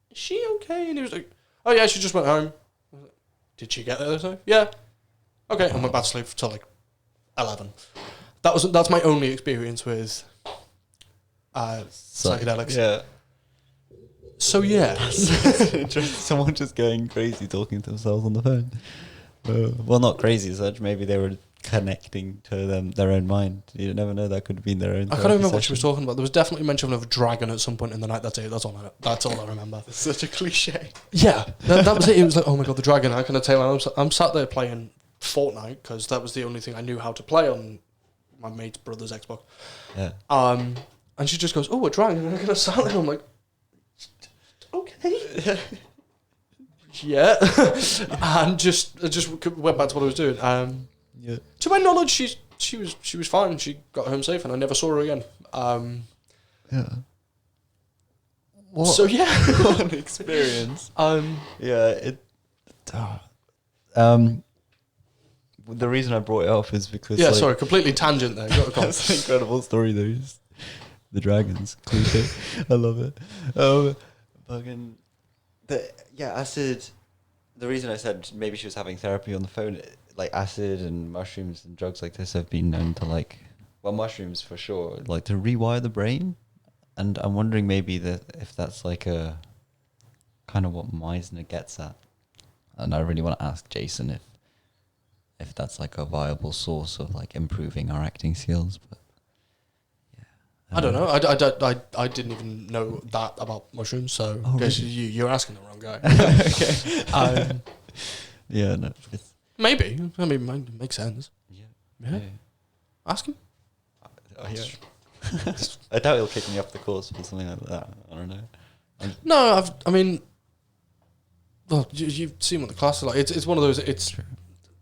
is she okay? And he was like, oh yeah, she just went home. I was like, did she get there though? Yeah. Okay. And went back to sleep till like 11. That's my only experience with psychedelics. Yeah. So yeah. Someone just going crazy talking to themselves on the phone. Well, not crazy as such. Maybe they were connecting to their own mind. You never know. That could have been their own. I can't remember what she was talking about. There was definitely mention of a dragon at some point in the night. That's it. That's all I remember. It's such a cliche. Yeah, that was it. It was like, oh my god, the dragon. I kind of tell. I'm sat there playing Fortnite because that was the only thing I knew how to play on my mate's brother's Xbox. Yeah. And she just goes, oh, a dragon. And I kind of sat there. And I'm like, okay. Yeah. And I just went back to what I was doing. Yeah. To my knowledge, she was fine. She got home safe, and I never saw her again. Yeah. What? So yeah, what an experience. Yeah. The reason I brought it up is because sorry, completely tangent there. That's an incredible story though. The dragons cliche. I love it. Fucking acid. The reason I said maybe she was having therapy on the phone, like acid and mushrooms and drugs like this have been known to mushrooms for sure, like to rewire the brain. And I'm wondering maybe if that's like a kind of what Meisner gets at. And I really want to ask Jason if that's like a viable source of like improving our acting skills. But yeah, I don't know. I didn't even know that about mushrooms. So guess really? You're asking the wrong guy. Okay. Yeah, no. Maybe. I mean, it makes sense. Yeah. Ask him. Oh, yeah. I doubt he'll kick me off the course for something like that. I don't know. No, I mean, well, you've seen what the class is like. It's one of those. It's true.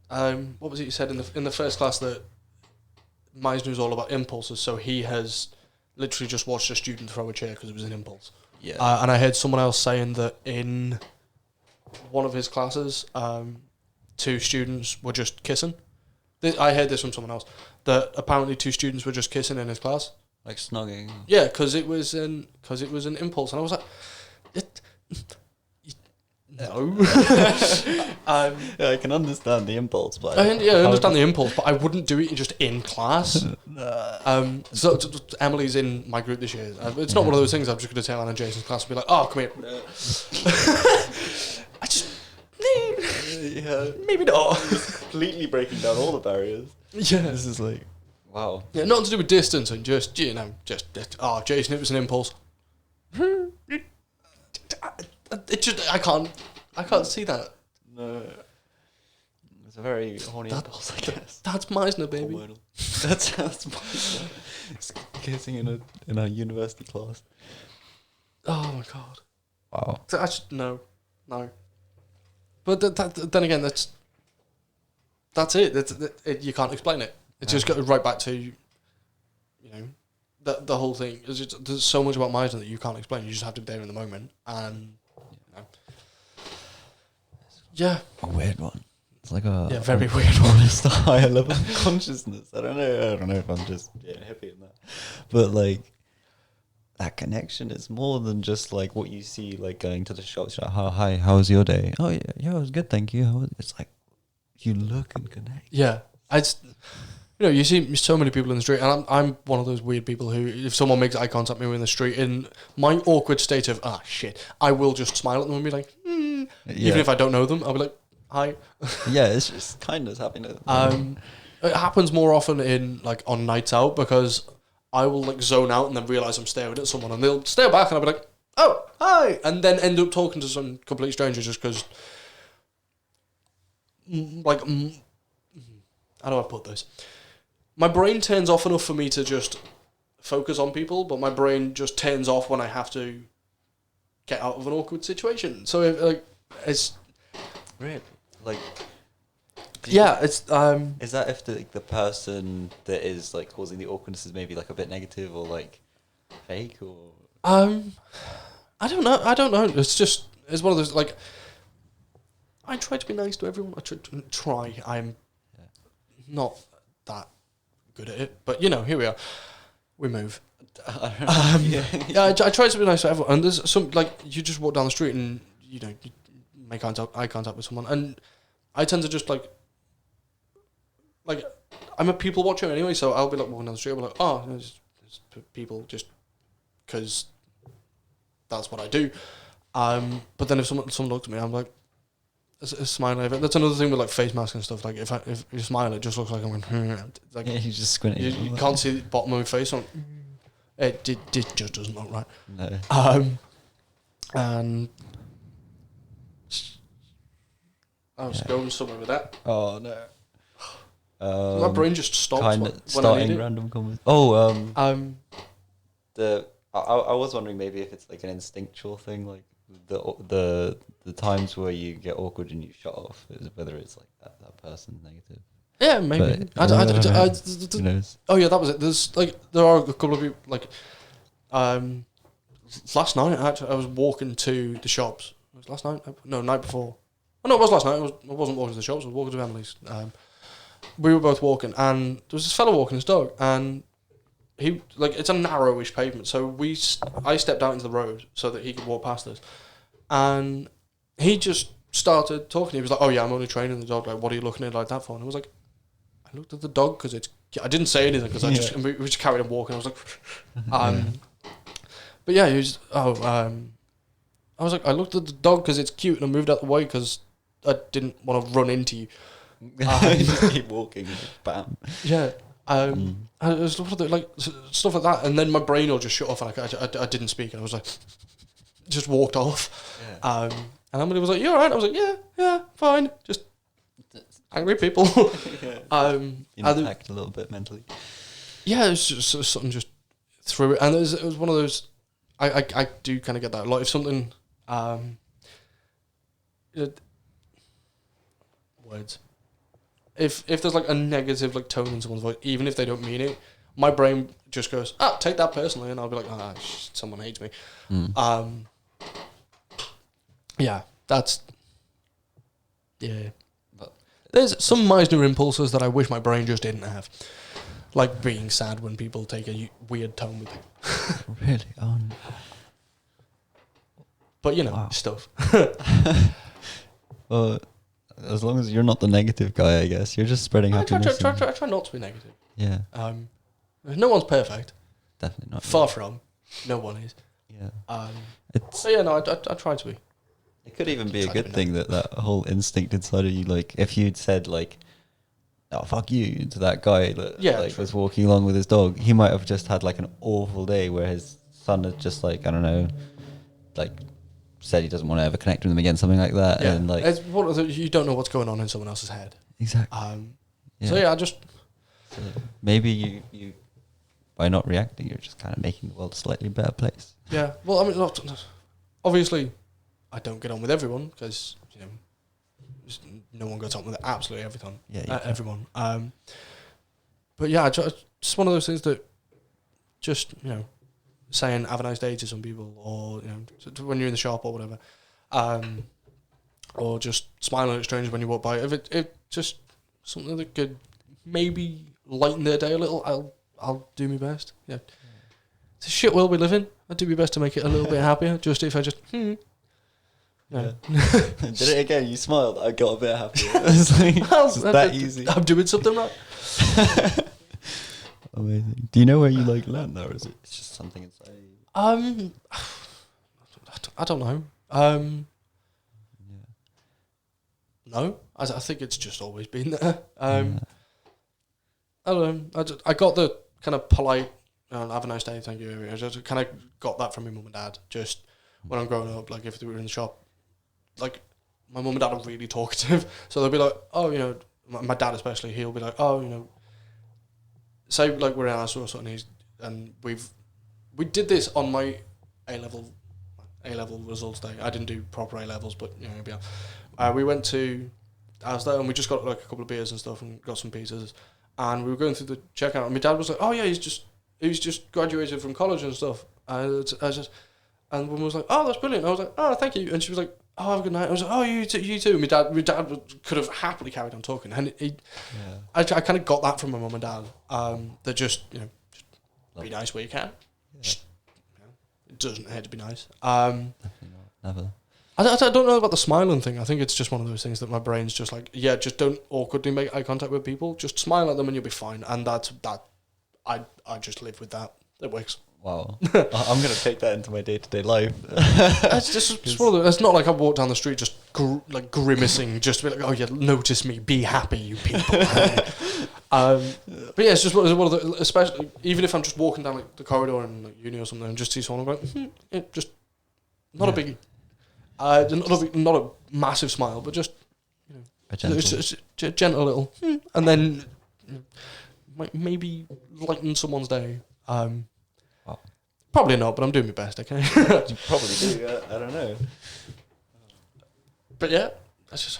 What was it you said in the first class that Meisner's all about impulses? So he has literally just watched a student throw a chair because it was an impulse. Yeah. And I heard someone else saying that in one of his classes, 2 students were just kissing. I heard this from someone else, that apparently 2 students were just kissing in his class. Like snogging. Yeah, because it was an impulse, and I was like, no. Yeah, I can understand the impulse, but I understand the impulse, but I wouldn't do it just in class. So Emily's in my group this year. It's not one of those things I'm just going to tell Anna and Jason's class and be like, oh, come here. I just... Yeah. Maybe not. Completely breaking down all the barriers. Yeah. This is like, wow. Yeah, nothing to do with distance and just Jason, it was an impulse. It just, I can't see that. No. It's a very horny impulse, I guess. That's Meisner, baby. That's Meisner. It's kissing in a university class. Oh my god. Wow. No. But then again, that's it. You can't explain it. It's just got right back to, the whole thing. There's so much about Meisner that you can't explain. You just have to be there in the moment. And, yeah. A weird one. It's like a very weird one. It's a higher level of consciousness. I don't know if I'm just hippie in that. But like, that connection is more than just like what you see, like going to the shops. Like, hi, how was your day? Oh yeah, it was good, thank you. It's like you look and connect. Yeah, you see so many people in the street, and I'm one of those weird people who, if someone makes eye contact with me in the street, in my awkward state of shit, I will just smile at them and be like, even if I don't know them, I'll be like, hi. Yeah, it's just kindness, happiness. It happens more often on nights out, because I will like zone out and then realize I'm staring at someone, and they'll stare back, and I'll be like, oh, hi, and then end up talking to some complete stranger just because, how do I put this? My brain turns off enough for me to just focus on people, but my brain just turns off when I have to get out of an awkward situation. So it's really like. It's Is that if the person that is like causing the awkwardness is maybe like a bit negative or like fake or? I don't know. It's one of those like. I try to be nice to everyone. I try. I'm not that good at it, but here we are. We move. I try to be nice to everyone, and there's some you just walk down the street and you make eye contact with someone, and I tend to just like I'm a people watcher anyway, so I'll be walking down the street, I'll be like, oh, there's people just because that's what I do. But then if someone looks at me, I'm like, a smile. That's another thing with face masks and stuff. If you smile, it just looks like I'm going. You just squint. You can't see the bottom of my face. It just doesn't look right. No. And I was going somewhere with that. Oh no. My brain just stops kind when of starting random comments. Oh, I was wondering maybe if it's an instinctual thing, the times where you get awkward and you shut off, whether it's that person negative. Yeah, maybe. Who knows? Oh yeah, that was it. There's there are a couple of people last night actually I was walking to the shops. It was last night? No, night before. Oh no, it was last night. I wasn't walking to the shops. I was walking to Emily's. We were both walking, and there was this fellow walking his dog, and he it's a narrowish pavement, so I stepped out into the road so that he could walk past us, and he just started talking. He was like, "Oh yeah, I'm only training the dog. What are you looking at like that for?" And I was like, "I looked at the dog because I didn't say anything because we just carried on walking." I was like, but yeah, he was. I was like, I looked at the dog because it's cute, and I moved out the way because I didn't want to run into you. Just keep walking. Bam. Yeah. And it was stuff like that, and then my brain will just shut off, and I didn't speak, and I was like, just walked off. Yeah. And Emily was like, "You alright?" I was like, "Yeah, fine." Just angry people. Impact a little bit mentally. Yeah, it was just something just through it, and it was one of those. I do kind of get that. If something, words. If there's a negative tone in someone's voice, even if they don't mean it, my brain just goes, take that personally, and I'll be like, someone hates me. Yeah, that's But there's some Meisner impulses that I wish my brain just didn't have, like being sad when people take a weird tone with you. Really? Oh no. But stuff. Well, as long as you're not the negative guy, I guess you're just spreading happiness. I try not to be negative. Yeah. No one's perfect. Definitely not. Far from. No one is. Yeah. I try to be. It could even be a good thing that whole instinct inside of you, if you'd said "Oh fuck you" to that guy that was walking along with his dog, he might have just had an awful day where his son had just I don't know, said he doesn't want to ever connect with him again, something like that. Yeah. And it's one of you don't know what's going on in someone else's head. Exactly. So maybe you by not reacting, you're just kind of making the world a slightly better place. Yeah. Well, I mean, obviously, I don't get on with everyone because no one gets on with absolutely everyone. Yeah. Everyone. But yeah, just one of those things that just saying "have a nice day" to some people, or when you're in the shop or whatever, or just smiling at strangers when you walk by. If it just something that could maybe lighten their day a little, I'll do my best. Yeah, it's a shit world we live in. I'll do my best to make it a little bit happier. Just if I just Yeah. Did it again. You smiled. I got a bit happier. It's that easy. I'm doing something right. Amazing. Do you know where you learned that, or is it just something inside you? I don't know. No, I think it's just always been there. I don't know. I got the kind of polite, "have a nice day, thank you." I just kind of got that from my mum and dad. Just when I'm growing up, if they were in the shop, my mum and dad are really talkative, so they'll be like, "Oh, my dad especially, he'll be like, "Oh, say we're in Astor or something, and we did this on my A level results day. I didn't do proper A levels, but we went to Asda and we just got a couple of beers and stuff and got some pizzas, and we were going through the checkout, and my dad was like, "Oh yeah, he's just graduated from college and stuff." And woman was like, "Oh, that's brilliant." I was like, "Oh, thank you," and she was like, oh, have a good night. I was like, oh, you too. My dad could have happily carried on talking, and I kind of got that from my mum and dad. That just just be nice where you can. Yeah. It doesn't hurt to be nice. Definitely not. Never. I don't know about the smiling thing. I think it's just one of those things that my brain's just like, just don't awkwardly make eye contact with people. Just smile at them and you'll be fine. And that. I just live with that. It works. Wow. I'm going to take that into my day-to-day life. It's just one of those, it's not like I walk down the street just grimacing, just to be like, oh yeah, notice me, be happy, you people. But yeah, it's just one of the, especially, even if I'm just walking down like the corridor in like uni or something and just see someone, I'm like, just not a biggie. Not a massive smile, but just a gentle, a gentle little, and then maybe lighten someone's day. Wow. Probably not, but I'm doing my best. Okay. You probably do. I don't know. But yeah, that's just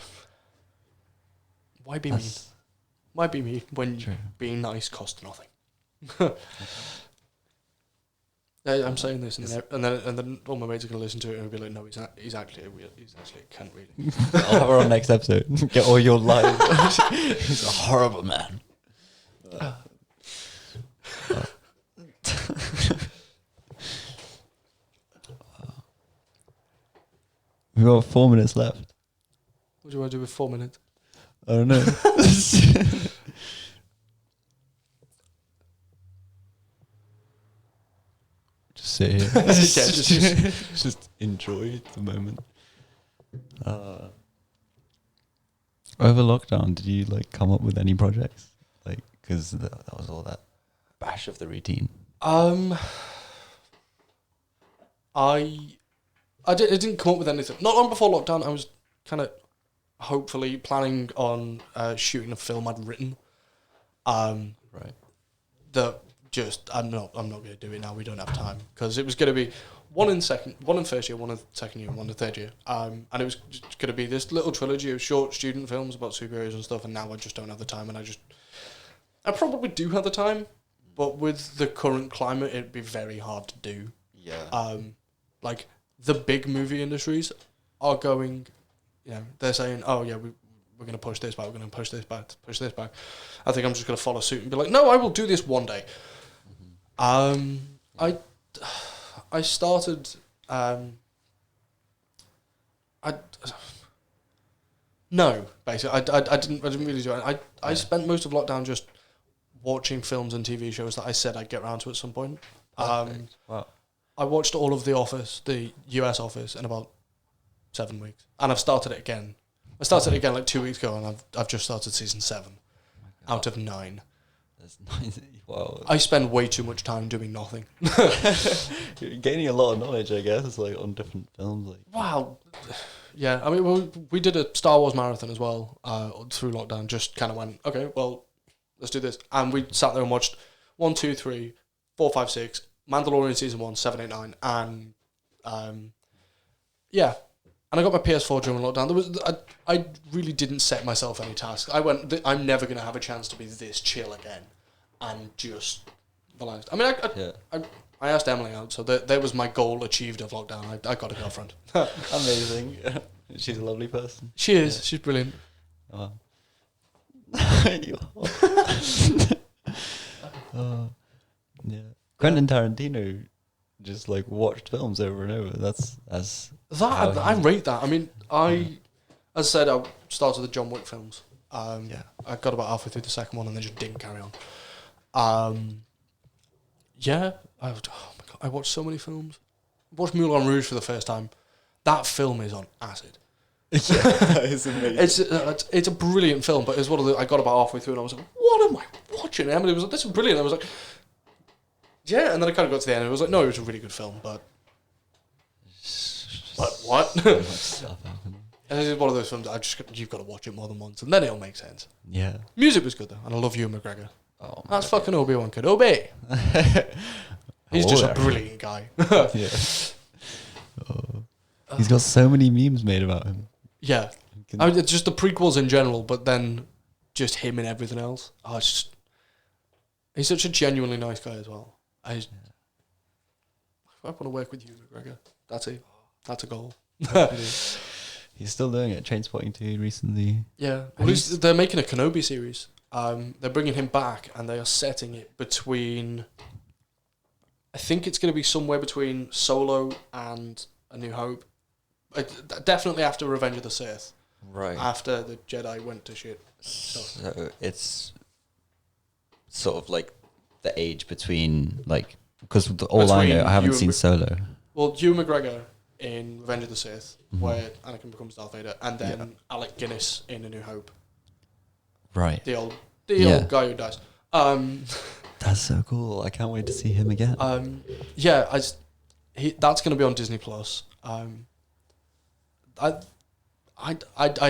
why be mean? Why be mean when being nice costs nothing? I'm saying this, and then all my mates are gonna listen to it and be like, "No, he's actually a cunt, really." I'll have her on next episode. Get all your lies. He's a horrible man. We've got 4 minutes left. What do you want to do with 4 minutes? I don't know. Just sit here. Just enjoy the moment. Over lockdown, did you come up with any projects? Because that was all that bash of the routine. I didn't come up with anything. Not long before lockdown, I was kind of hopefully planning on shooting a film I'd written. Right. That just I'm not going to do it now. We don't have time because it was going to be one in first year, one in second year, and one in third year. And it was going to be this little trilogy of short student films about superheroes and stuff. And now I just don't have the time, and I probably do have the time, but with the current climate, it'd be very hard to do. Yeah. The big movie industries are going, they're saying, oh yeah, we're going to push this back, we're going to push this back. I think I'm just going to follow suit and be like, no, I will do this one day. Mm-hmm. I started, no, basically, I didn't really do it. I spent most of lockdown just watching films and TV shows that I said I'd get around to at some point. Wow. I watched all of The Office, the US Office, in about 7 weeks, and I've started it again. I started it again 2 weeks ago, and I've just started season 7 out of 9. That's nice. Wow. I spend way too much time doing nothing. You're gaining a lot of knowledge, I guess, on different films. Wow. Yeah, I mean, we did a Star Wars marathon as well through lockdown. Just kind of went, okay, well, let's do this, and we sat there and watched 1, 2, 3, 4, 5, 6. Mandalorian season 1, 7, 8, 9, and and I got my PS4 during lockdown. I really didn't set myself any tasks. I went, I'm never going to have a chance to be this chill again, and just relaxed. I mean, I asked Emily out, so there was my goal achieved of lockdown. I got a girlfriend. Amazing. She's a lovely person. She is. Yeah. She's brilliant. Oh. Yeah. Quentin Tarantino just watched films over and over. I rate that. I mean, as I said, I started the John Wick films. I got about halfway through the second one and then just didn't carry on. I watched so many films. I watched Moulin Rouge for the first time. That film is on acid. It's amazing. It's a brilliant film, but it's one of the. I got about halfway through and I was like, "What am I watching?" And Emily was like, "This is brilliant." I was like, "Yeah," and then I kind of got to the end and I was like, "No, it was a really good film, but what?" And it's one of those films you've got to watch it more than once, and then it'll make sense. Yeah. Music was good though, and I love Ewan McGregor. Oh, that's fucking Obi-Wan Kenobi. He's just a brilliant guy. Yeah. Oh. He's got so many memes made about him. Yeah. I mean, it's just the prequels in general, but then just him and everything else. He's such a genuinely nice guy as well. I want to work with you, McGregor. That's a goal. He's still doing it. Trainspotting 2 recently. Yeah. Well, they're making a Kenobi series. They're bringing him back, and they are setting it between... I think it's going to be somewhere between Solo and A New Hope. Definitely after Revenge of the Sith. Right. After the Jedi went to shit. So it's sort of like the age between, like... Because all I know, I haven't seen Solo. Well, Ewan McGregor in Revenge of the Sith, where Anakin becomes Darth Vader, and then Alec Guinness in A New Hope. Right. The old guy who dies. That's so cool. I can't wait to see him again. That's going to be on Disney Plus. I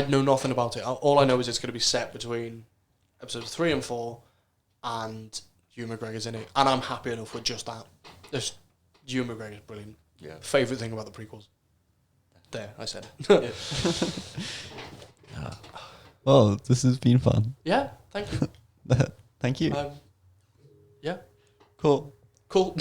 know nothing about it. All I know is it's going to be set between episodes 3 and 4, and Ewan McGregor's in it, and I'm happy enough with just that. Ewan McGregor's brilliant. Yeah. Favorite thing about the prequels. There, I said it. Well, this has been fun. Yeah, thank you. Thank you. Yeah. Cool. Cool.